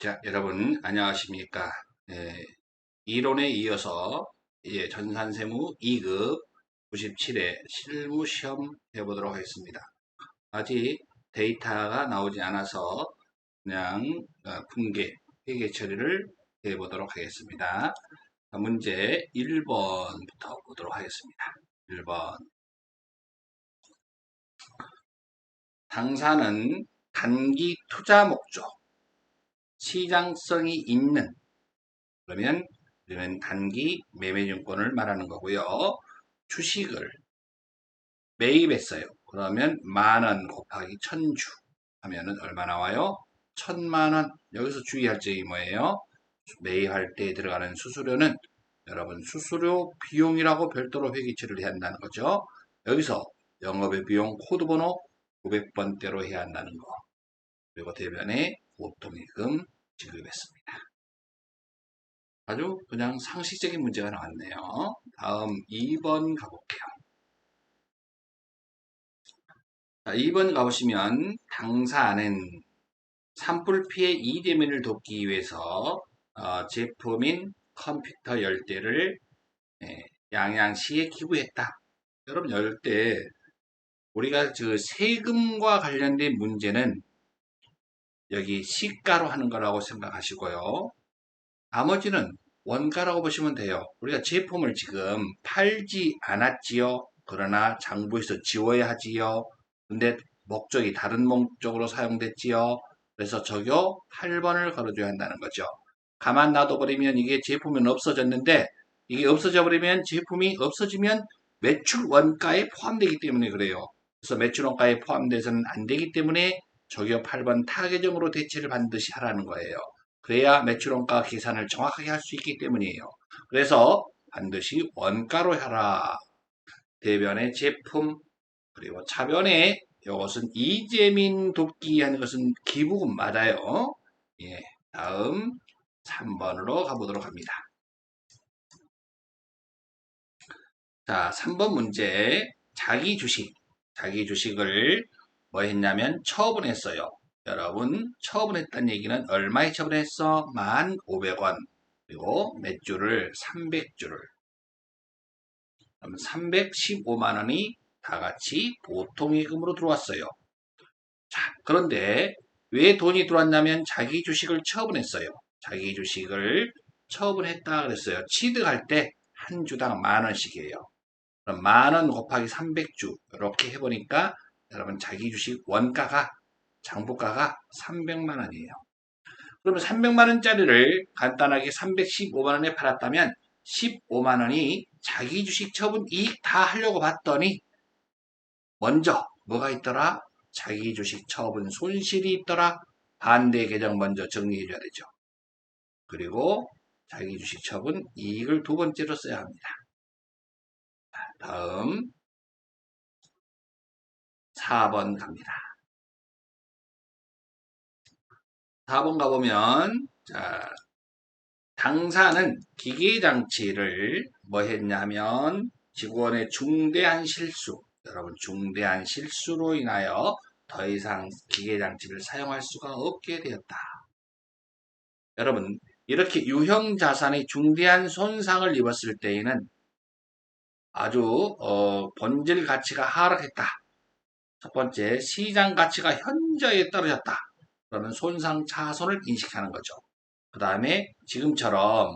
자, 여러분, 안녕하십니까. 이론에 이어서 전산세무 2급 97회 실무시험 해보도록 하겠습니다. 아직 데이터가 나오지 않아서 그냥 분계, 회계 처리를 해보도록 하겠습니다. 자, 문제 1번부터 보도록 하겠습니다. 1번. 당사는 단기 투자 목적, 시장성이 있는 그러면 우리는 단기 매매증권을 말하는 거고요. 주식을 매입했어요. 그러면 10,000원 곱하기 1000주 하면은 얼마 나와요? 1000만원. 여기서 주의할 점이 뭐예요? 매입할 때 들어가는 수수료는 여러분 수수료 비용이라고 별도로 회계처리를 해야 한다는 거죠. 여기서 영업의 비용 코드번호 900번대로 해야 한다는 거. 그리고 대변에 보통예금 지급했습니다. 아주 그냥 상식적인 문제가 나왔네요. 다음 2번 가볼게요. 자, 2번 가보시면 당사는 산불 피해 이대민을 돕기 위해서 제품인 컴퓨터 10대를 양양시에 기부했다. 여러분 열대 우리가 그 세금과 관련된 문제는 여기 시가로 하는 거라고 생각하시고요. 나머지는 원가라고 보시면 돼요. 우리가 제품을 지금 팔지 않았지요. 그러나 장부에서 지워야 하지요. 근데 목적이 다른 목적으로 사용됐지요. 그래서 적요 8번을 걸어줘야 한다는 거죠. 가만 놔둬버리면 이게 제품은 없어졌는데 이게 없어져 버리면 제품이 없어지면 매출 원가에 포함되기 때문에 그래요. 그래서 매출 원가에 포함돼서는 안 되기 때문에 적요 8번 타개정으로 대체를 반드시 하라는 거예요. 그래야 매출원가 계산을 정확하게 할 수 있기 때문이에요. 그래서 반드시 원가로 해라. 대변의 제품 그리고 차변에 이것은 이재민 돕기 하는 것은 기부금 맞아요. 예, 다음 3번으로 가보도록 합니다. 자, 3번 문제 자기 주식을 뭐 했냐면 처분했어요. 여러분 처분했다는 얘기는 얼마에 처분했어? 1,500원. 그리고 몇 주를? 300주를. 그럼 315만 원이 다 같이 보통예금으로 들어왔어요. 자, 그런데 왜 돈이 들어왔냐면 자기 주식을 처분했어요. 자기 주식을 처분했다 그랬어요. 취득할 때 한 주당 10,000원씩이에요. 그럼 10,000원 곱하기 300주 이렇게 해보니까 여러분 자기 주식 원가가 장부가가 300만 원이에요. 그러면 300만 원짜리를 간단하게 315만 원에 팔았다면 15만 원이 자기 주식 처분 이익 다 하려고 봤더니 먼저 뭐가 있더라? 자기 주식 처분 손실이 있더라. 반대 계정 먼저 정리해 줘야 되죠. 그리고 자기 주식 처분 이익을 두 번째로 써야 합니다. 다음 4번 갑니다. 4번 가보면 자, 당사는 기계장치를 뭐 했냐면 직원의 중대한 실수, 여러분 중대한 실수로 인하여 더 이상 기계장치를 사용할 수가 없게 되었다. 여러분 이렇게 유형 자산의 중대한 손상을 입었을 때에는 아주 본질 가치가 하락했다. 첫 번째 시장 가치가 현저히 떨어졌다. 그러면 손상 차손을 인식하는 거죠. 그 다음에 지금처럼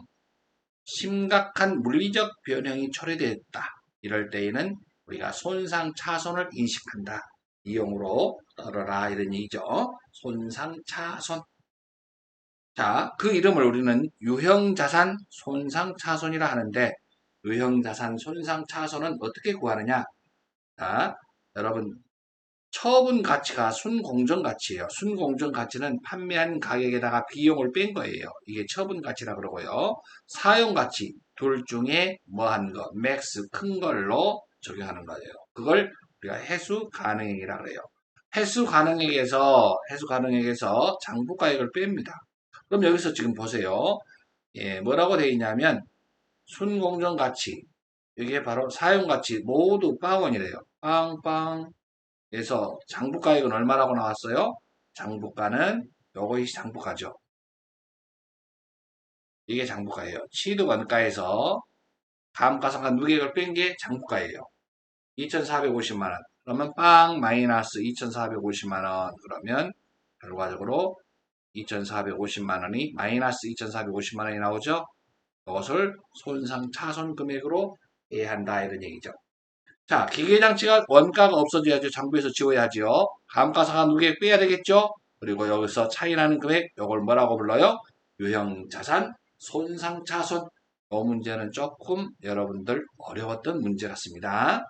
심각한 물리적 변형이 초래됐다. 이럴 때에는 우리가 손상 차손을 인식한다. 이용으로 떨어라 이런 얘기죠. 손상 차손. 자, 그 이름을 우리는 유형자산 손상차손이라 하는데 유형자산 손상차손은 어떻게 구하느냐? 자, 여러분 처분 가치가 순공정 가치예요. 순공정 가치는 판매한 가격에다가 비용을 뺀 거예요. 이게 처분 가치라 그러고요. 사용 가치 둘 중에 뭐 한 거, 맥스 큰 걸로 적용하는 거예요. 그걸 우리가 해수 가능액이라 그래요. 해수 가능액에서 장부가액을 뺍니다. 그럼 여기서 지금 보세요. 예, 뭐라고 되어 있냐면 순공정 가치 이게 바로 사용 가치 모두 빵원이래요. 빵빵. 그래서 장부가액은 얼마라고 나왔어요? 장부가는 요것이 장부가죠. 이게 장부가예요. 취득 원가에서 감가상각 누계액을 뺀 게 장부가예요. 2,450만 원. 그러면 빵 마이너스 2,450만 원. 그러면 결과적으로 2,450만 원이 마이너스 2,450만 원이 나오죠. 이것을 손상 차손 금액으로 해야 한다 이런 얘기죠. 자, 기계장치가 원가가 없어져야죠. 장부에서 지워야죠. 감가상각 누계액 빼야 되겠죠. 그리고 여기서 차이나는 금액, 이걸 뭐라고 불러요? 유형자산, 손상차손. 이 문제는 조금 여러분들 어려웠던 문제 같습니다.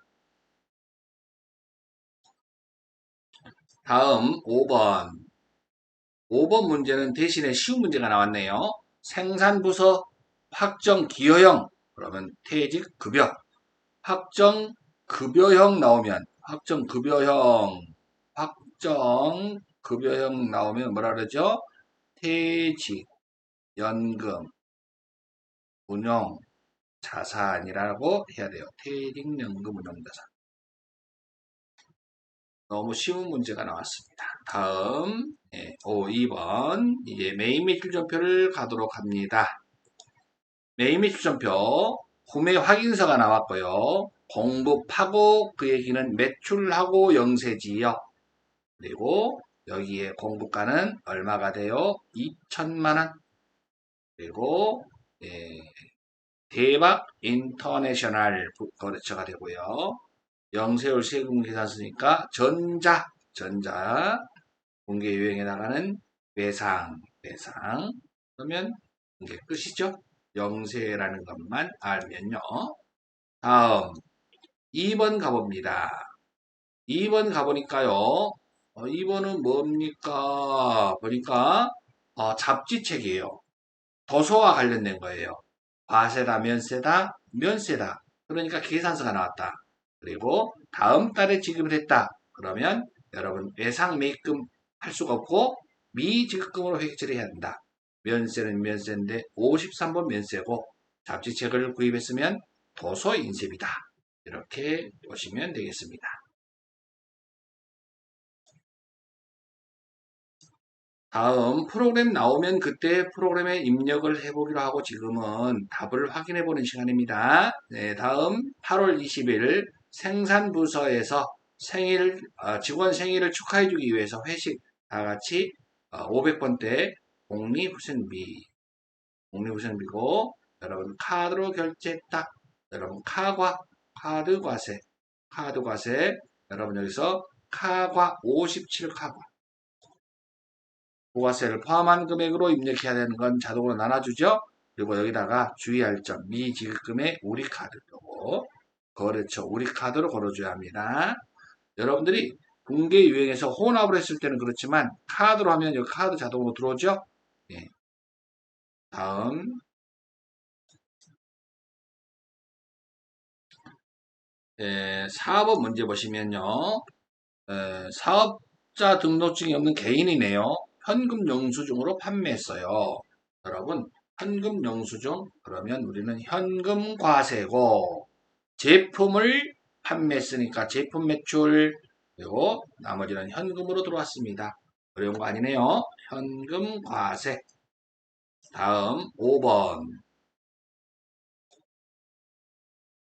다음 5번. 5번 문제는 대신에 쉬운 문제가 나왔네요. 생산부서 확정 기여형, 그러면 퇴직급여. 확정 급여형 나오면, 확정 급여형 나오면 뭐라 그러죠? 퇴직, 연금, 운용, 자산이라고 해야 돼요. 퇴직연금, 운용자산. 너무 쉬운 문제가 나왔습니다. 다음, 2번. 이제 메인 매출전표를 가도록 합니다. 메인 매출전표, 구매 확인서가 나왔고요. 공급하고 그 얘기는 매출하고 영세지요. 그리고 여기에 공급가는 얼마가 돼요? 2천만 원. 그리고 대박 인터내셔널 거래처가 되고요. 영세율 세금 계산 쓰니까 전자 공개 유형에 나가는 외상. 그러면 이게 끝이죠. 영세라는 것만 알면요. 다음 2번 가봅니다. 2번 가보니까요. 2번은 뭡니까? 보니까 잡지책이에요. 도서와 관련된 거예요. 과세다, 면세다, 면세다. 그러니까 계산서가 나왔다. 그리고 다음 달에 지급을 했다. 그러면 여러분 외상 매입금 할 수가 없고 미지급금으로 회계 처리해야 한다. 면세는 면세인데 53번 면세고 잡지책을 구입했으면 도서 인쇄비다. 이렇게 보시면 되겠습니다. 다음 프로그램 나오면 그때 프로그램에 입력을 해보기로 하고 지금은 답을 확인해 보는 시간입니다. 네, 다음 8월 20일 생산부서에서 직원 생일을 축하해 주기 위해서 회식 다 같이 500번대 복리후생비고 여러분 카드로 결제했다. 여러분 카드과세 여러분 여기서 카과 57카과 부가세를 포함한 금액으로 입력해야 되는 건 자동으로 나눠주죠. 그리고 여기다가 주의할 점, 미지급금의 우리카드로 거래처 우리카드로 걸어줘야 합니다. 여러분들이 공개 유형에서 혼합을 했을 때는 그렇지만 카드로 하면 여기 카드 자동으로 들어오죠. 예. 다음 4번 문제 보시면요. 사업자 등록증이 없는 개인이네요. 현금 영수증으로 판매했어요. 여러분 현금 영수증 그러면 우리는 현금 과세고 제품을 판매했으니까 제품 매출 그리고 나머지는 현금으로 들어왔습니다. 어려운 거 아니네요. 현금 과세. 다음 5번.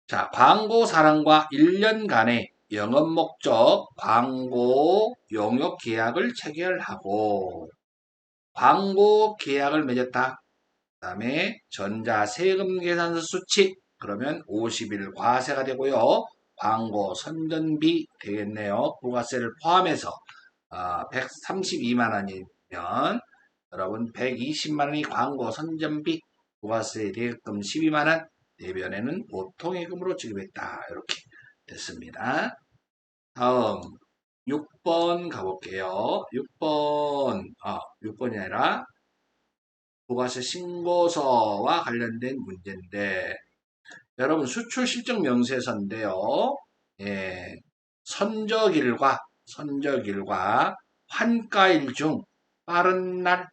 자, 광고 사랑과 1년간의 영업 목적 광고 용역 계약을 체결하고 광고 계약을 맺었다. 그 다음에 전자세금 계산서 수치 그러면 50일 과세가 되고요. 광고 선전비 되겠네요. 부가세를 포함해서 132만 원이면 여러분 120만 원이 광고 선전비 부가세 대금 12만 원 대변에는 보통예금으로 지급했다. 이렇게 됐습니다. 다음 6번 가볼게요. 6번이 아니라 부가세 신고서와 관련된 문제인데 여러분 수출 실적 명세서인데요. 예, 선적일과 환가일 중 빠른 날에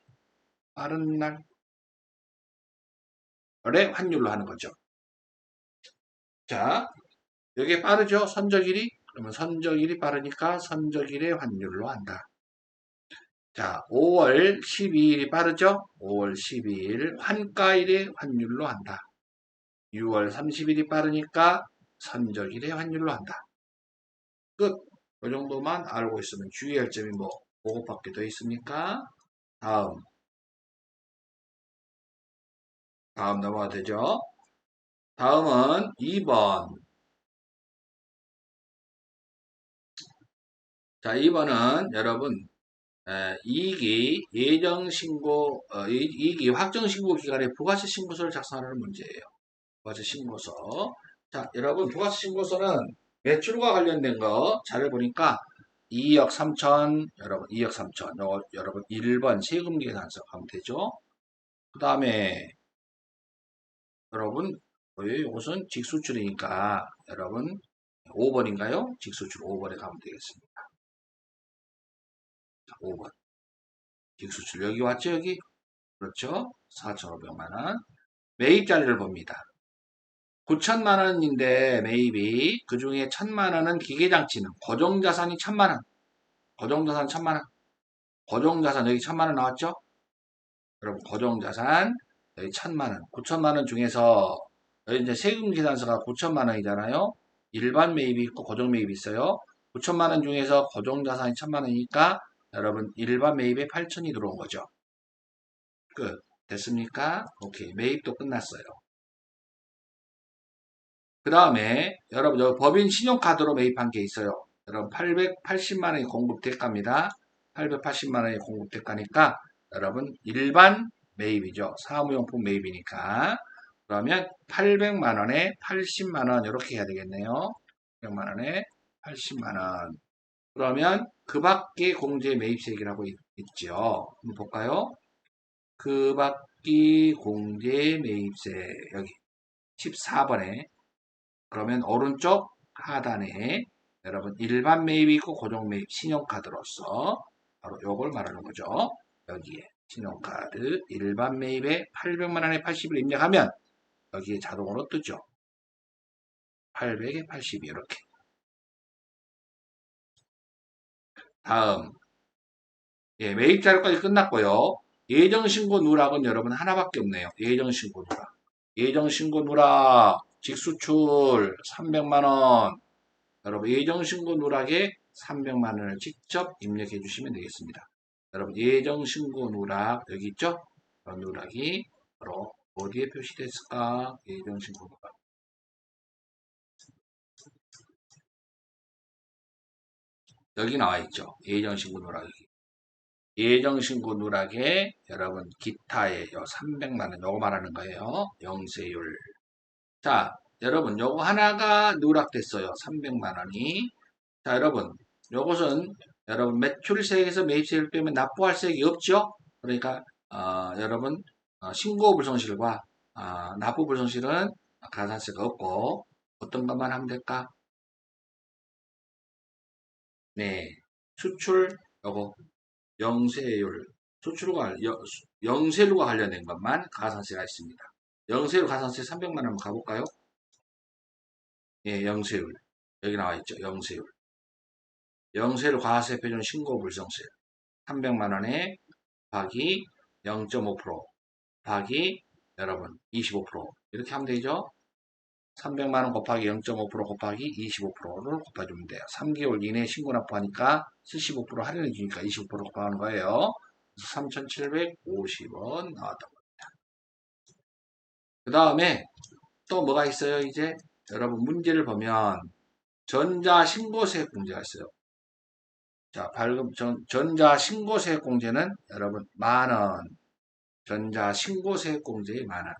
환율로 하는 거죠. 자, 여기에 빠르죠? 선적일이? 그러면 선적일이 빠르니까 선적일의 환율로 한다. 자, 5월 12일이 빠르죠? 5월 12일 환가일의 환율로 한다. 6월 30일이 빠르니까 선적일의 환율로 한다. 끝. 이 정도만 알고 있으면 주의할 점이 뭐 그것밖에 더 있습니까? 다음 넘어가도 되죠? 다음은 2번. 자, 2번은 여러분 이익이 예정신고, 이익이 확정신고 기간에 부가세 신고서를 작성하는 문제예요. 부가세 신고서. 자, 여러분 부가세 신고서는 매출과 관련된 거 자료 보니까 2억 3천, 여러분 2억 3천, 여러분 1번 세금 계산서 가면 되죠. 그 다음에 여러분 이것은 직수출이니까 여러분 5번인가요? 직수출 5번에 가면 되겠습니다. 5번. 직수출 여기 왔죠? 여기? 그렇죠? 4,500만원. 매입 자리를 봅니다. 9천만 원인데 매입이 그 중에 1,000만 원은 기계장치는 고정자산이 1,000만 원. 고정자산 1,000만 원. 고정자산 여기 1,000만 원 나왔죠? 여러분 고정자산 여기 1,000만 원. 9천만 원 중에서 여기 이제 세금 계산서가 9천만 원이잖아요. 일반 매입이 있고 고정 매입이 있어요. 9천만 원 중에서 고정자산이 1,000만 원이니까 여러분 일반 매입에 8천이 들어온 거죠. 끝. 됐습니까? 오케이. 매입도 끝났어요. 그 다음에 여러분 여기 법인 신용카드로 매입한 게 있어요. 여러분 880만 원이 공급대가입니다. 880만 원이 공급대가니까 여러분 일반 매입이죠. 사무용품 매입이니까 그러면 800만 원에 80만 원 이렇게 해야 되겠네요. 100만 원에 80만 원. 그러면 그 밖에 공제 매입세액이라고 있죠. 한번 볼까요? 그 밖에 공제 매입세 여기 14번에 그러면 오른쪽 하단에 여러분 일반 매입이 있고 고정 매입 신용카드로서 바로 요걸 말하는 거죠. 여기에 신용카드 일반 매입에 800만 원에 80을 입력하면 여기에 자동으로 뜨죠. 800에 80이 이렇게. 다음 매입 자료까지 끝났고요. 예정신고 누락은 여러분 하나밖에 없네요. 예정신고 누락. 예정신고 누락 직수출 300만원 여러분 예정신고 누락에 300만원을 직접 입력해 주시면 되겠습니다. 여러분 예정신고 누락 여기 있죠? 누락이 바로 어디에 표시됐을까? 예정신고 누락 여기 나와 있죠. 예정신고 누락이 예정신고 누락에 여러분 기타에 300만원 요거 말하는 거예요. 영세율 자, 여러분, 요거 하나가 누락됐어요. 300만 원이. 자, 여러분, 요것은 여러분 매출세액에서 매입세액을 빼면 납부할 세액이 없죠? 그러니까 여러분 신고 불성실과 납부 불성실은 가산세가 없고 어떤 것만 하면 될까? 네, 수출 요거 영세율 수출과 영세율과 관련된 것만 가산세가 있습니다. 영세율 가산세 300만 원 한번 가볼까요? 예, 영세율. 여기 나와 있죠. 영세율. 영세율 과세 표준 신고 불성세. 300만 원에 곱하기 0.5% 곱하기 여러분 25% 이렇게 하면 되죠. 300만 원 곱하기 0.5% 곱하기 25%를 곱해주면 돼요. 3개월 이내에 신고 납부하니까 75% 할인해 주니까 25% 곱하는 거예요. 3,750원 나왔던 겁니다. 그 다음에 또 뭐가 있어요? 이제 여러분 문제를 보면 전자신고세액 문제가 있어요. 자, 전자신고세액 공제는 여러분 만원. 전자신고세액 공제에 만원.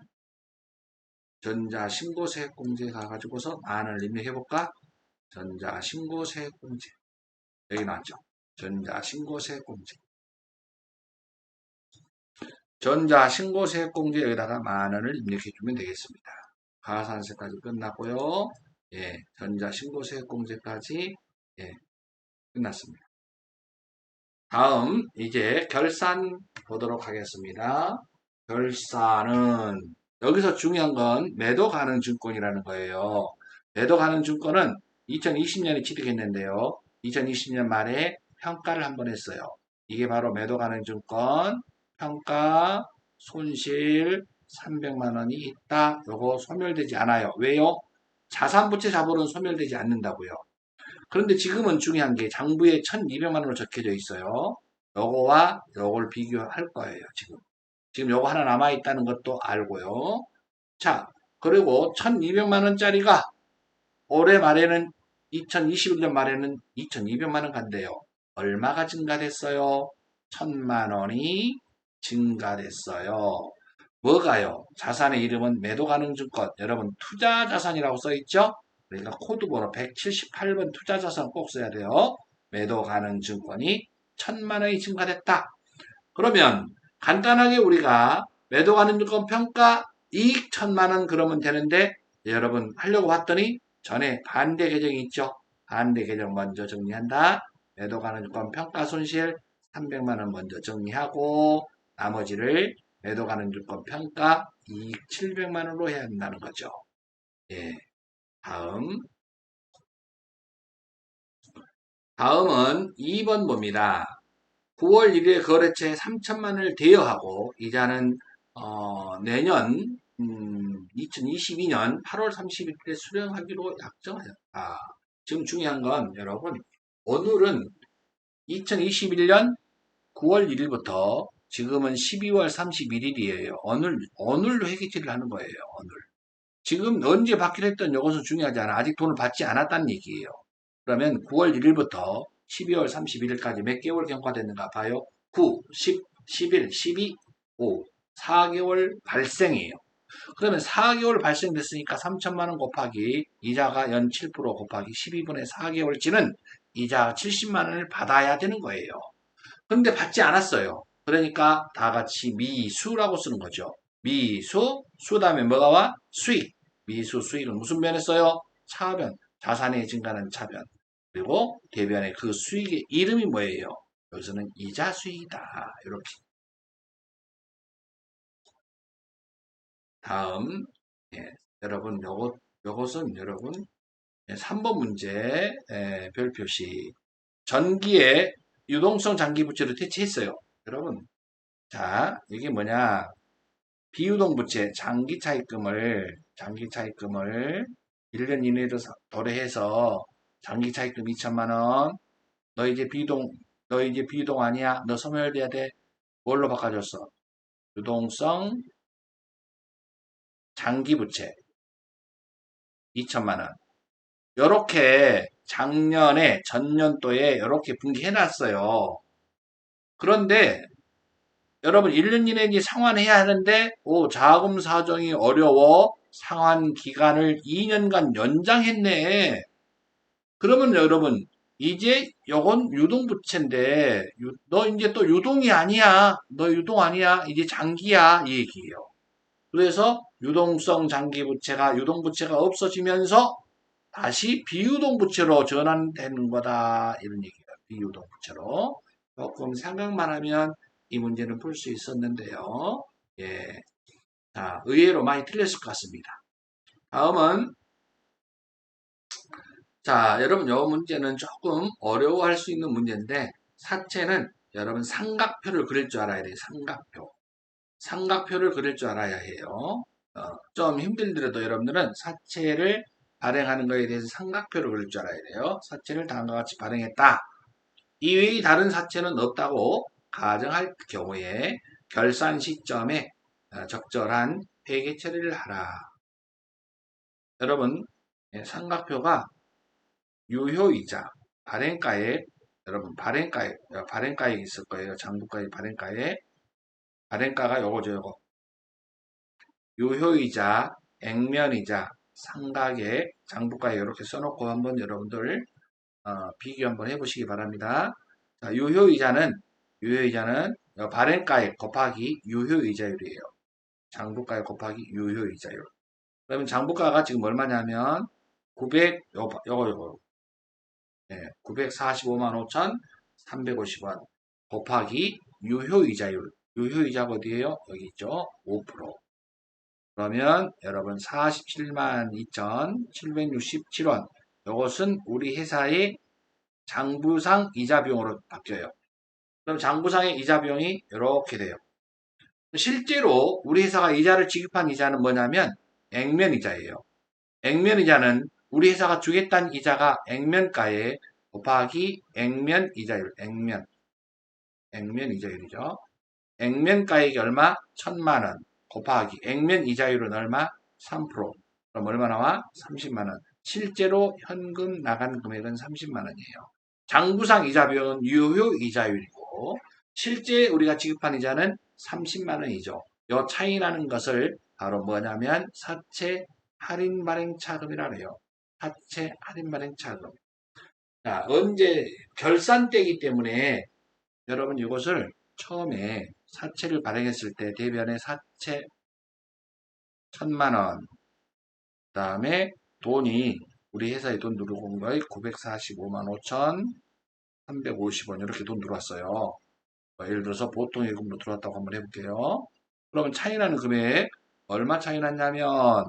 전자신고세액 공제 가가지고서 만원을 입력해볼까? 전자신고세액 공제. 여기 나왔죠? 전자신고세액 공제. 전자신고세액 공제 여기다가 만원을 입력해주면 되겠습니다. 가산세까지 끝났고요. 예, 전자신고세액 공제까지 예, 끝났습니다. 다음 이제 결산 보도록 하겠습니다. 결산은 여기서 중요한 건 매도 가능 증권이라는 거예요. 매도 가능 증권은 2020년에 취득했는데요. 2020년 말에 평가를 한번 했어요. 이게 바로 매도 가능 증권 평가 손실 300만 원이 있다. 요거 소멸되지 않아요. 왜요? 자산부채 자본은 소멸되지 않는다고요. 그런데 지금은 중요한 게 장부에 1200만 원으로 적혀져 있어요. 요거와 요걸 비교할 거예요. 지금 요거 하나 남아있다는 것도 알고요. 자, 그리고 1200만 원짜리가 올해 말에는 2021년 말에는 2200만 원 간대요. 얼마가 증가됐어요? 1000만 원이 증가됐어요. 뭐가요? 자산의 이름은 매도 가능 증권. 여러분 투자 자산이라고 써 있죠? 그러니까 코드 번호 178번 투자 자산 꼭 써야 돼요. 매도 가능 증권이 1000만 원이 증가됐다. 그러면 간단하게 우리가 매도 가능 증권 평가 이익 1000만 원 그러면 되는데 여러분 하려고 봤더니 전에 반대 계정이 있죠. 반대 계정 먼저 정리한다. 매도 가능 증권 평가 손실 300만 원 먼저 정리하고 나머지를 매도 가능 증권 평가 이익 700만 원으로 해야 한다는 거죠. 예. 다음은 2번 봅니다. 9월 1일에 거래처에 3천만 원을 대여하고 이자는 내년 2022년 8월 30일에 수령하기로 약정하였다. 지금 중요한 건 여러분 오늘은 2021년 9월 1일부터 지금은 12월 31일이에요. 오늘로 회계처리를 하는 거예요. 오늘. 지금 언제 받기로 했던 이것은 중요하지 않아. 아직 돈을 받지 않았다는 얘기예요. 그러면 9월 1일부터 12월 31일까지 몇 개월 경과됐는가 봐요. 9, 10, 11, 12, 5, 4개월 발생이에요. 그러면 4개월 발생됐으니까 3천만 원 곱하기 이자가 연 7% 곱하기 12분의 4개월치는 이자 70만 원을 받아야 되는 거예요. 그런데 받지 않았어요. 그러니까 다 같이 미수라고 쓰는 거죠. 미수, 수 다음에 뭐가 와? 수익. 미수 수익은 무슨 변에 써요? 차변. 자산의 증가는 차변. 그리고 대변의 그 수익의 이름이 뭐예요? 여기서는 이자 수익이다. 이렇게. 다음, 예, 여러분, 요것은 여러분, 3번 문제, 별표시. 전기에 유동성 장기 부채로 대체했어요. 여러분, 자, 이게 뭐냐. 비유동 부채, 장기 차입금을 1년 이내로 도래해서 장기 차입금 2천만 원. 너 이제 비유동 아니야. 너 소멸돼야 돼. 뭘로 바꿔줬어? 유동성 장기 부채 2천만 원. 요렇게 작년에 전년도에 요렇게 분기해놨어요. 그런데 여러분 1년 이내에 이제 상환해야 하는데 자금 사정이 어려워 상환 기간을 2년간 연장했네. 그러면 여러분 이제 요건 유동부채인데 너 이제 또 유동이 아니야. 너 유동 아니야. 이제 장기야 이 얘기예요. 그래서 유동성 장기부채가 유동부채가 없어지면서 다시 비유동부채로 전환되는 거다 이런 얘기예요. 비유동부채로 조금 생각만 하면 이 문제는 풀 수 있었는데요. 예, 자 의외로 많이 틀렸을 것 같습니다. 다음은 자 여러분 이 문제는 조금 어려워할 수 있는 문제인데 사채는 여러분 삼각표를 그릴 줄 알아야 돼요. 삼각표를 그릴 줄 알아야 해요. 좀 힘들더라도 여러분들은 사채를 발행하는 것에 대해서 삼각표를 그릴 줄 알아야 돼요. 사채를 다음과 같이 발행했다. 이외의 다른 사채는 없다고 가정할 경우에 결산 시점에 적절한 회계 처리를 하라. 여러분 삼각표가 유효이자 발행가액 여러분 발행가액 있을 거예요. 장부가액 발행가가 요거죠. 요거 유효이자 액면이자 상각액 장부가액 이렇게 써놓고 한번 여러분들 비교 한번 해보시기 바랍니다. 자, 유효이자는 발행가액 곱하기 유효이자율이에요. 장부가액 곱하기 유효이자율. 그러면 장부가가 지금 얼마냐면 945만 5,350원 곱하기 유효이자율. 유효이자가 어디에요? 여기 있죠. 5%. 그러면 여러분 47만 2,767원. 이것은 우리 회사의 장부상 이자 비용으로 바뀌어요. 그럼 장부상의 이자 비용이 이렇게 돼요. 실제로 우리 회사가 이자를 지급한 이자는 뭐냐면 액면이자예요. 액면이자는 우리 회사가 주겠다는 이자가 액면가에 곱하기 액면이자율, 액면이자율이죠. 액면가액이 얼마? 1,000만 원 곱하기 액면이자율은 얼마? 3%. 그럼 얼마 나와? 30만 원. 실제로 현금 나간 금액은 30만 원이에요. 장부상 이자 비용은 유효 이자율이고 실제 우리가 지급한 이자는 30만 원이죠. 요 차이 나는 것을 바로 뭐냐면 사채 할인 발행 차금이라 해요. 사채 할인 발행 차금. 자, 언제 결산 때이기 때문에 여러분 이것을 처음에 사채를 발행했을 때 대변에 사채 1,000만 원, 그 다음에 돈이 우리 회사에 돈 들어온 거에 945만 5,350원 이렇게 돈 들어왔어요. 예를 들어서 보통 예금으로 들어왔다고 한번 해볼게요. 그러면 차이 나는 금액 얼마 차이 났냐면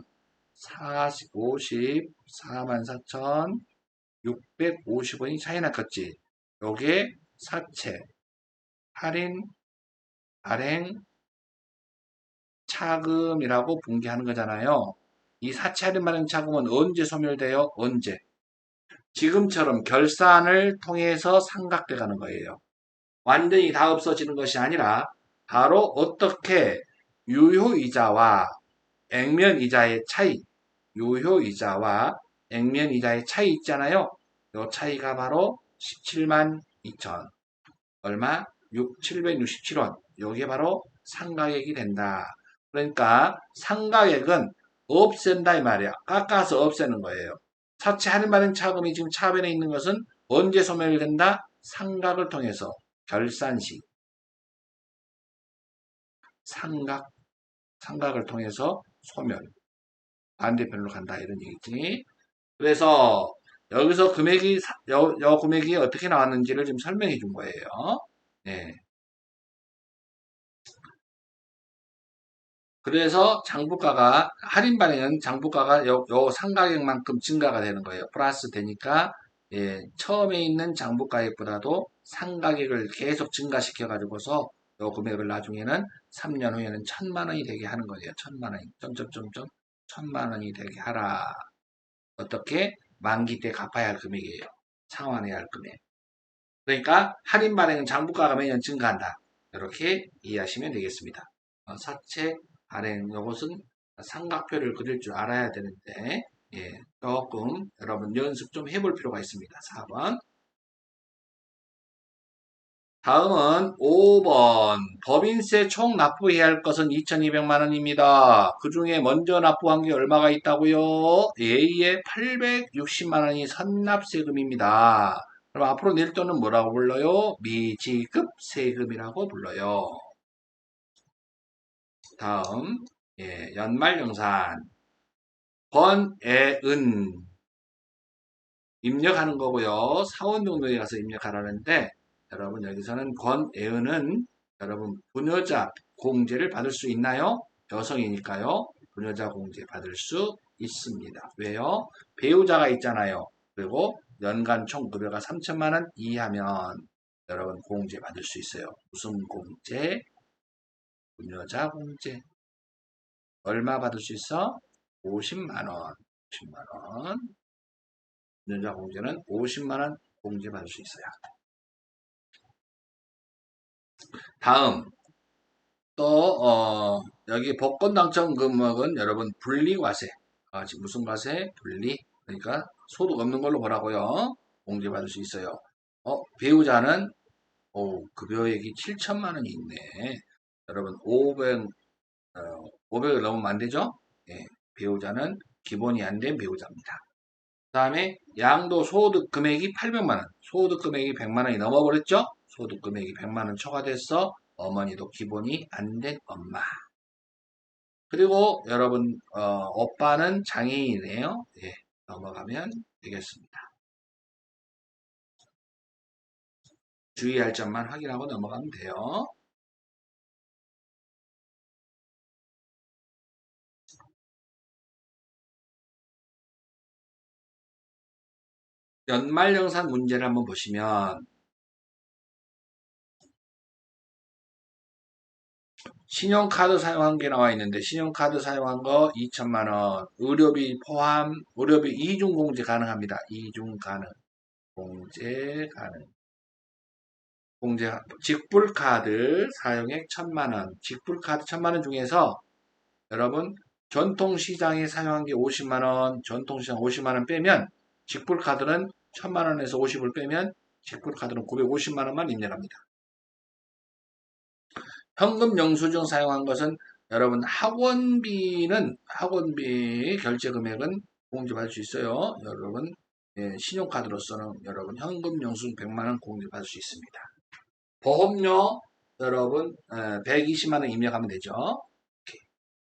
54만 4,650원이 차이 났겠지. 요게 사채, 할인, 발행, 차금이라고 분개하는 거잖아요. 이 사채 할인 발행 차금은 언제 소멸돼요? 언제? 지금처럼 결산을 통해서 상각돼 가는 거예요. 완전히 다 없어지는 것이 아니라 바로 어떻게 유효이자와 액면이자의 차이, 유효이자와 액면이자의 차이 있잖아요. 이 차이가 바로 17만 2천 얼마? 767원. 이게 바로 상가액이 된다. 그러니까 상가액은 없앤다 이 말이야. 깎아서 없애는 거예요. 사채 할인받은 차금이 지금 차변에 있는 것은 언제 소멸된다? 상각을 통해서 결산 시 상각, 상각을 통해서 소멸. 반대편으로 간다 이런 얘기지. 그래서 여기서 금액이 요 금액이 어떻게 나왔는지를 지금 설명해 준 거예요. 네. 그래서 장부가가 할인 발행은 장부가가 요 상가액만큼 증가가 되는 거예요. 플러스 되니까 예, 처음에 있는 장부가액보다도 상가액을 계속 증가시켜 가지고서 요 금액을 나중에는 3년 후에는 1,000만 원이 되게 하는 거예요. 1,000만 원, 점점점점 1,000만 원이 되게 하라. 어떻게? 만기 때 갚아야 할 금액이에요. 상환해야 할 금액. 그러니까 할인 발행은 장부가가 매년 증가한다. 이렇게 이해하시면 되겠습니다. 사채 발행 이것은 삼각표를 그릴 줄 알아야 되는데 예, 조금 여러분 연습 좀 해볼 필요가 있습니다. 4번. 다음은 5번. 법인세 총 납부해야 할 것은 2,200만 원입니다. 그 중에 먼저 납부한 게 얼마가 있다고요? A에 860만 원이 선납세금입니다. 그럼 앞으로 낼 돈은 뭐라고 불러요? 미지급 세금이라고 불러요. 다음 예, 연말정산 권애은 입력하는 거고요. 사원등록에 가서 입력하라는데 여러분 여기서는 권애은은 여러분 부녀자 공제를 받을 수 있나요? 여성이니까요. 부녀자 공제 받을 수 있습니다. 왜요? 배우자가 있잖아요. 그리고 연간 총 급여가 3천만 원 이하면 여러분 공제 받을 수 있어요. 무슨 공제? 부녀자 공제. 얼마 받을 수 있어? 50만 원. 50만 원. 부녀자 공제는 50만 원 공제 받을 수 있어요. 다음 또 여기 복권 당첨 금액은 여러분 분리과세. 지금 무슨 과세? 분리. 그러니까 소득 없는 걸로 보라고요. 공제 받을 수 있어요. 배우자는 급여액이 7천만 원이 있네. 여러분 500을 넘으면 안 되죠? 예, 배우자는 기본이 안 된 배우자입니다. 그 다음에 양도 소득 금액이 800만 원, 소득 금액이 100만 원이 넘어버렸죠? 소득 금액이 100만 원 초과됐어. 어머니도 기본이 안 된 엄마. 그리고 여러분 오빠는 장애인이네요. 예, 넘어가면 되겠습니다. 주의할 점만 확인하고 넘어가면 돼요. 연말정산 문제를 한번 보시면 신용카드 사용한 게 나와 있는데 신용카드 사용한 거 2천만 원, 의료비 포함, 의료비 이중 공제 가능합니다. 이중 가능, 공제 가능. 공제, 직불카드 사용액 1천만 원, 직불카드 1천만 원 중에서 여러분 전통시장에 사용한 게 50만 원, 전통시장 50만 원 빼면 직불카드는 1천만 원에서 50을 빼면 직불카드는 950만 원만 입력합니다. 현금 영수증 사용한 것은 여러분 학원비 결제 금액은 공제받을 수 있어요. 여러분 신용카드로서는 여러분 현금 영수증 100만 원 공제받을 수 있습니다. 보험료 여러분 120만 원 입력하면 되죠.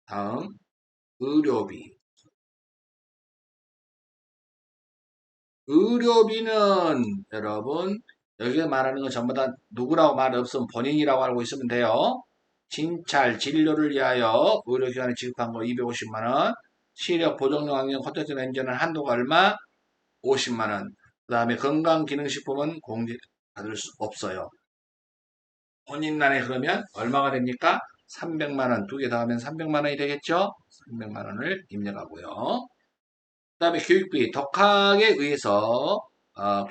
다음 의료비. 의료비는 여러분 여기에 말하는 건 전부 다 누구라고 말 없으면 본인이라고 알고 있으면 돼요. 진찰, 진료를 위하여 의료기관에 지급한 거 250만원, 시력, 보정용 안경, 콘택트 렌즈는 한도가 얼마? 50만원. 그 다음에 건강기능식품은 공제받을 수 없어요. 본인란에 그러면 얼마가 됩니까? 300만원, 두 개 더하면 300만원이 되겠죠? 300만원을 입력하고요. 그 다음에 교육비, 독학에 의해서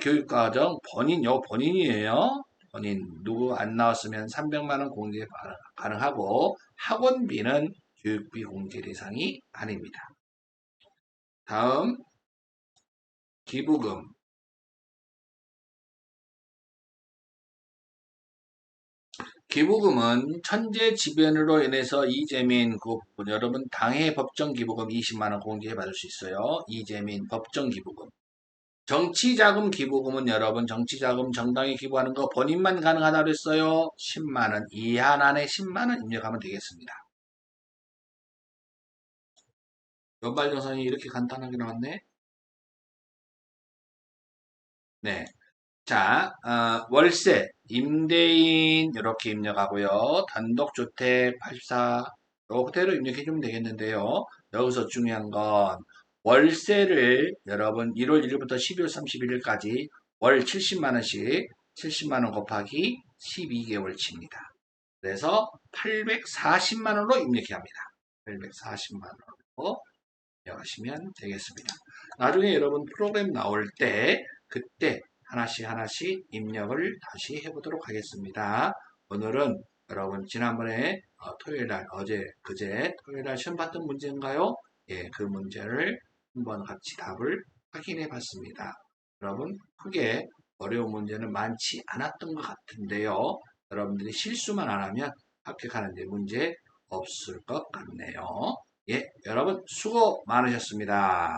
교육과정 본인이에요. 본인 누구 안 나왔으면 300만원 공제 가능하고 학원비는 교육비 공제 대상이 아닙니다. 다음 기부금. 기부금은 천재지변으로 인해서 이재민 그 여러분 당해 법정 기부금 20만원 공제 받을 수 있어요. 이재민 법정 기부금. 정치자금 기부금은 여러분 정치자금 정당에 기부하는 거 본인만 가능하다고 그랬어요. 10만원 이하난에 10만원 입력하면 되겠습니다. 연발정산이 이렇게 간단하게 나왔네. 네. 자, 월세, 임대인 이렇게 입력하고요. 단독주택 84 이대로 입력해주면 되겠는데요. 여기서 중요한 건 월세를 여러분 1월 1일부터 12월 31일까지 월 70만원씩 70만원 곱하기 12개월치입니다. 그래서 840만원으로 입력해야 합니다. 840만원으로 입력하시면 되겠습니다. 나중에 여러분 프로그램 나올 때 그때 하나씩 입력을 다시 해보도록 하겠습니다. 오늘은 여러분 지난번에 토요일날 그제 토요일날 시험 봤던 문제인가요? 예, 그 문제를 한번 같이 답을 확인해 봤습니다. 여러분 크게 어려운 문제는 많지 않았던 것 같은데요. 여러분들이 실수만 안 하면 합격하는데 문제 없을 것 같네요. 예, 여러분 수고 많으셨습니다.